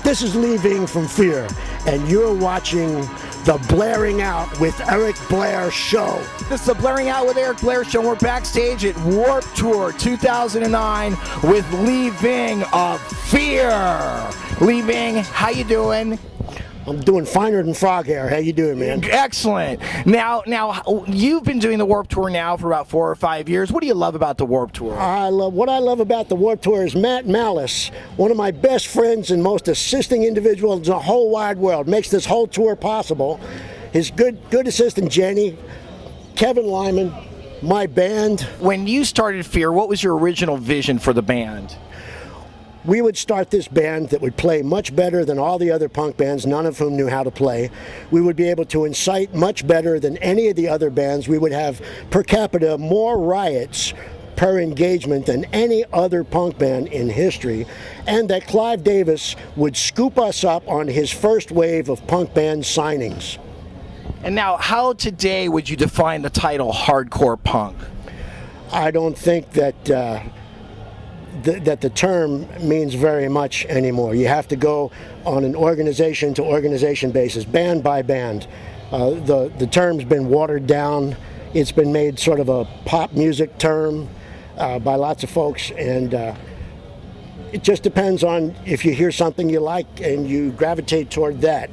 This is Lee Ving from Fear, and you're watching the Blairing Out with Eric Blair show. This is the Blairing Out with Eric Blair show. We're backstage at Warped Tour 2009 with Lee Ving of Fear. Lee Ving, how you doing? I'm doing finer than frog hair. How you doing, man? Excellent. Now, you've been doing the Warped Tour now for about 4 or 5 years. What do you love about the Warped Tour? What I love about the Warped Tour is Matt Malice, one of my best friends and most assisting individuals in the whole wide world, makes this whole tour possible. His good assistant Jenny, Kevin Lyman, my band. When you started Fear, what was your original vision for the band? We would start this band that would play much better than all the other punk bands, none of whom knew how to play. We would be able to incite much better than any of the other bands. We would have per capita more riots per engagement than any other punk band in history, and that Clive Davis would scoop us up on his first wave of punk band signings. And now, how today would you define the title hardcore punk? I don't think that that the term means very much anymore. You have to go on an organization to organization basis, band by band. The term's been watered down. It's been made sort of a pop music term by lots of folks, and it just depends on if you hear something you like and you gravitate toward that.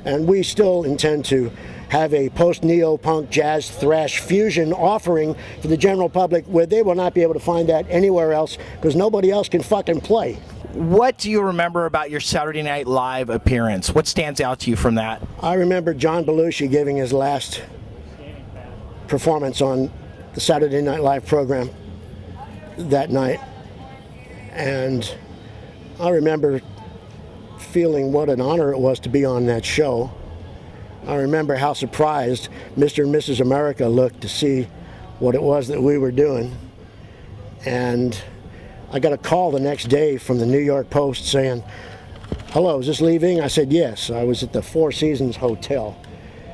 And we still intend to have a post-neo-punk jazz thrash fusion offering for the general public where they will not be able to find that anywhere else because nobody else can fucking play. What do you remember about your Saturday Night Live appearance? What stands out to you from that? I remember John Belush giving his last performance on the Saturday Night Live program that night, and I remember feeling what an honor it was to be on that show. I remember how surprised Mr. and Mrs. America looked to see what it was that we were doing. And I got a call the next day from the New York Post saying, "Hello, is this Lee Ving?" I said, "Yes." I was at the Four Seasons Hotel.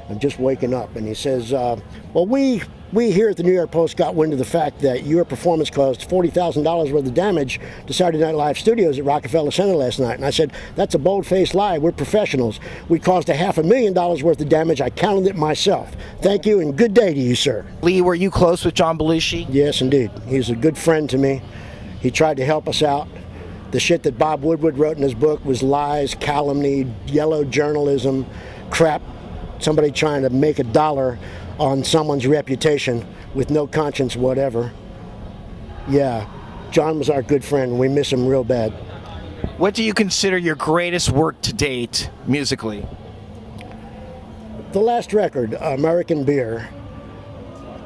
I'm just waking up. And he says, well, we here at the New York Post got wind of the fact that your performance caused $40,000 worth of damage to Saturday Night Live studios at Rockefeller Center last night. And I said, "That's a bold-faced lie. We're professionals. We caused $500,000 worth of damage. I counted it myself. Thank you and good day to you, sir." Lee, were you close with John Belushi? Yes, indeed. He's a good friend to me. He tried to help us out. The shit that Bob Woodward wrote in his book was lies, calumny, yellow journalism, crap. Somebody trying to make $1 on someone's reputation with no conscience whatever. Yeah, John was our good friend. We miss him real bad. What do you consider your greatest work to date musically? The last record, American Beer,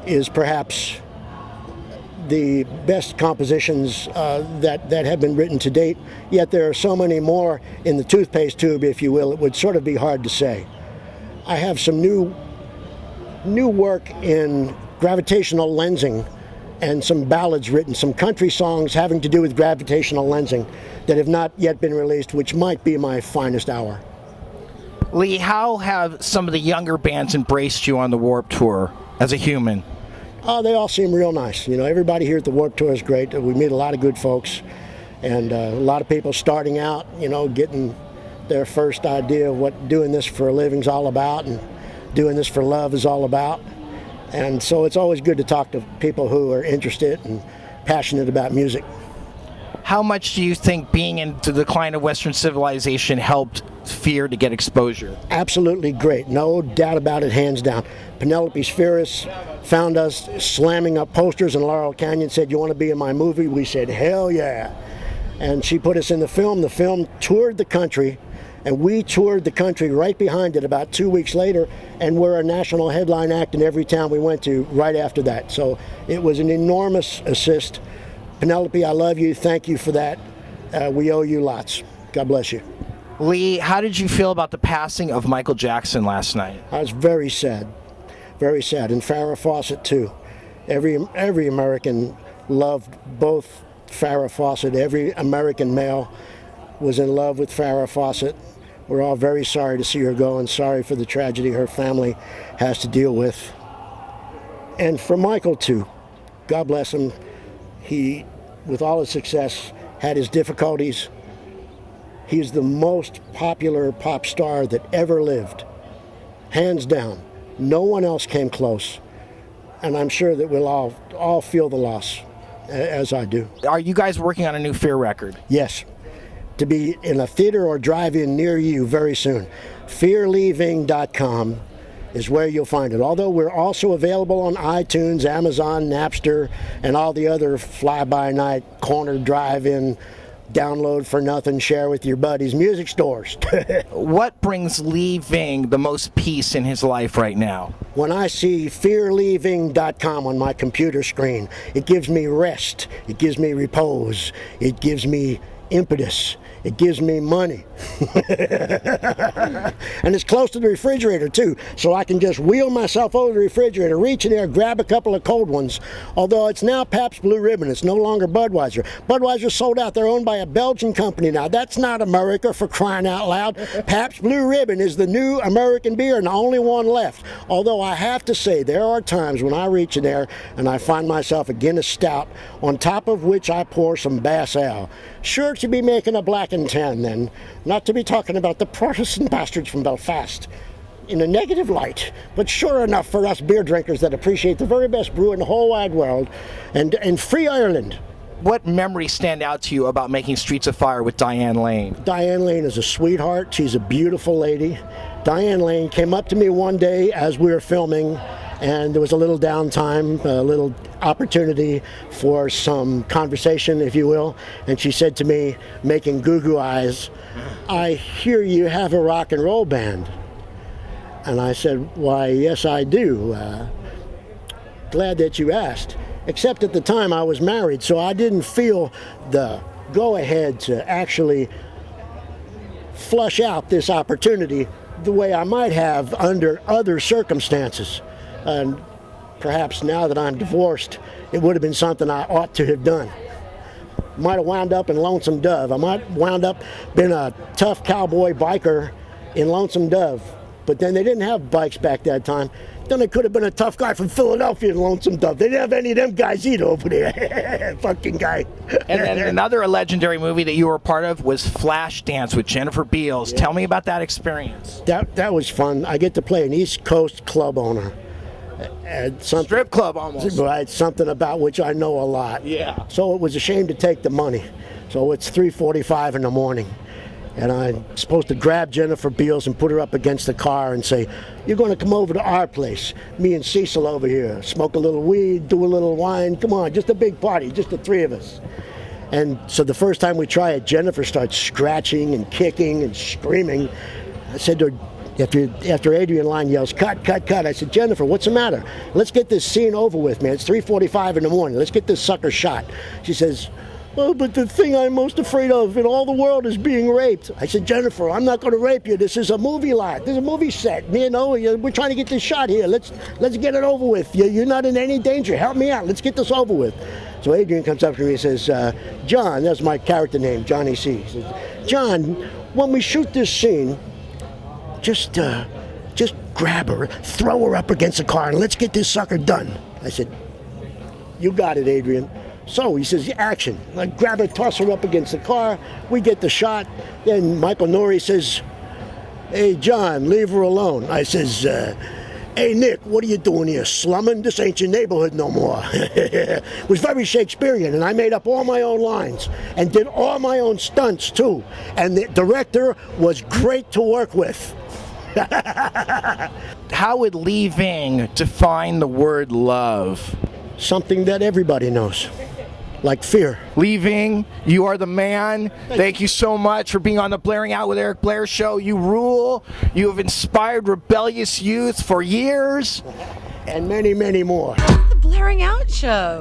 is perhaps the best compositions that have been written to date, yet there are so many more in the toothpaste tube, if you will, it would sort of be hard to say. I have some new work in gravitational lensing and some ballads written, some country songs having to do with gravitational lensing that have not yet been released, which might be my finest hour. Lee, how have some of the younger bands embraced you on the Warped Tour as a human? Oh, they all seem real nice. You know, everybody here at the Warped Tour is great. We meet a lot of good folks, and a lot of people starting out, you know, getting their first idea of what doing this for a living's all about and doing this for love is all about. And so it's always good to talk to people who are interested and passionate about music. How much do you think being in the decline of Western civilization helped Fear to get exposure? Absolutely great. No doubt about it, hands down. Penelope Spheeris found us slamming up posters in Laurel Canyon, said, "You want to be in my movie?" We said, "Hell yeah." And she put us in the film. The film toured the country, and we toured the country right behind it about 2 weeks later, and we're a national headline act in every town we went to right after that. So it was an enormous assist. Penelope, I love you. Thank you for that. We owe you lots. God bless you. Lee, how did you feel about the passing of Michael Jackson last night? I was very sad, and Farrah Fawcett too. Every American loved both Farrah Fawcett. Every American male was in love with Farrah Fawcett. We're all very sorry to see her go and sorry for the tragedy her family has to deal with. And for Michael too, God bless him. He, with all his success, had his difficulties. He's the most popular pop star that ever lived. Hands down. No one else came close. And I'm sure that we'll all feel the loss, as I do. Are you guys working on a new Fear record? Yes. To be in a theater or drive-in near you very soon. FearLeeVing.com is where you'll find it. Although we're also available on iTunes, Amazon, Napster, and all the other fly-by-night corner drive-in, download for nothing, share with your buddies music stores. What brings Lee Ving the most peace in his life right now? When I see FearLeeVing.com on my computer screen, it gives me rest, it gives me repose, it gives me impetus, it gives me money. And it's close to the refrigerator too, so I can just wheel myself over the refrigerator, reach in there, grab a couple of cold ones. Although it's now Pabst Blue Ribbon, it's no longer Budweiser. Budweiser sold out, they're owned by a Belgian company now. That's not America, for crying out loud. Pabst Blue Ribbon is the new American beer and the only one left. Although I have to say, there are times when I reach in there and I find myself a Guinness Stout, on top of which I pour some Bass Ale. Sure to be making a black and tan then, not to be talking about the Protestant bastards from Belfast in a negative light, but sure enough for us beer drinkers that appreciate the very best brew in the whole wide world, and free Ireland. What memories stand out to you about making Streets of Fire with Diane Lane? Diane Lane is a sweetheart. She's a beautiful lady. Diane Lane came up to me one day as we were filming, and there was a little downtime, a little opportunity for some conversation, if you will, and she said to me, making goo-goo eyes, "I hear you have a rock and roll band." And I said, "Why, yes, I do. Glad that you asked." Except at the time I was married, so I didn't feel the go-ahead to actually flush out this opportunity the way I might have under other circumstances. And perhaps now that I'm divorced, it would have been something I ought to have done. Might have wound up in Lonesome Dove. I might wound up being a tough cowboy biker in Lonesome Dove. But then they didn't have bikes back that time. Then I could have been a tough guy from Philadelphia in Lonesome Dove. They didn't have any of them guys either over there. Fucking guy. And then another legendary movie that you were a part of was Flashdance with Jennifer Beals. Yeah. Tell me about that experience. That was fun. I get to play an East Coast club owner. Strip club almost. Right, something about which I know a lot. Yeah. So it was a shame to take the money. So it's 3:45 in the morning. And I'm supposed to grab Jennifer Beals and put her up against the car and say, "You're going to come over to our place. Me and Cecil over here. Smoke a little weed, do a little wine. Come on, just a big party, just the three of us." And so the first time we try it, Jennifer starts scratching and kicking and screaming. I said to her, after Adrian Lyne yells, "Cut, cut, cut," I said, "Jennifer, what's the matter? Let's get this scene over with, man. It's 3:45 in the morning. Let's get this sucker shot." She says, "Oh, but the thing I'm most afraid of in all the world is being raped." I said, "Jennifer, I'm not going to rape you. This is a movie lot. This is a movie set. You know, we're trying to get this shot here. Let's get it over with. You're not in any danger. Help me out. Let's get this over with." So Adrian comes up to me and says, "John," that's my character name, Johnny C. He says, "John, when we shoot this scene, just grab her, throw her up against the car, and let's get this sucker done." I said, "You got it, Adrian." So he says, "Action." I grab her, toss her up against the car. We get the shot. Then Michael Nouri says, "Hey, John, leave her alone." I says, "Hey, Nick, what are you doing here? Slumming? This ain't your neighborhood no more." It was very Shakespearean, and I made up all my own lines and did all my own stunts, too. And the director was great to work with. How would Lee Ving define the word love? Something that everybody knows, like fear. Lee Ving, you are the man. Thank you so much for being on the Blairing Out with Eric Blair show. You rule. You have inspired rebellious youth for years. And many, many more. The Blairing Out show.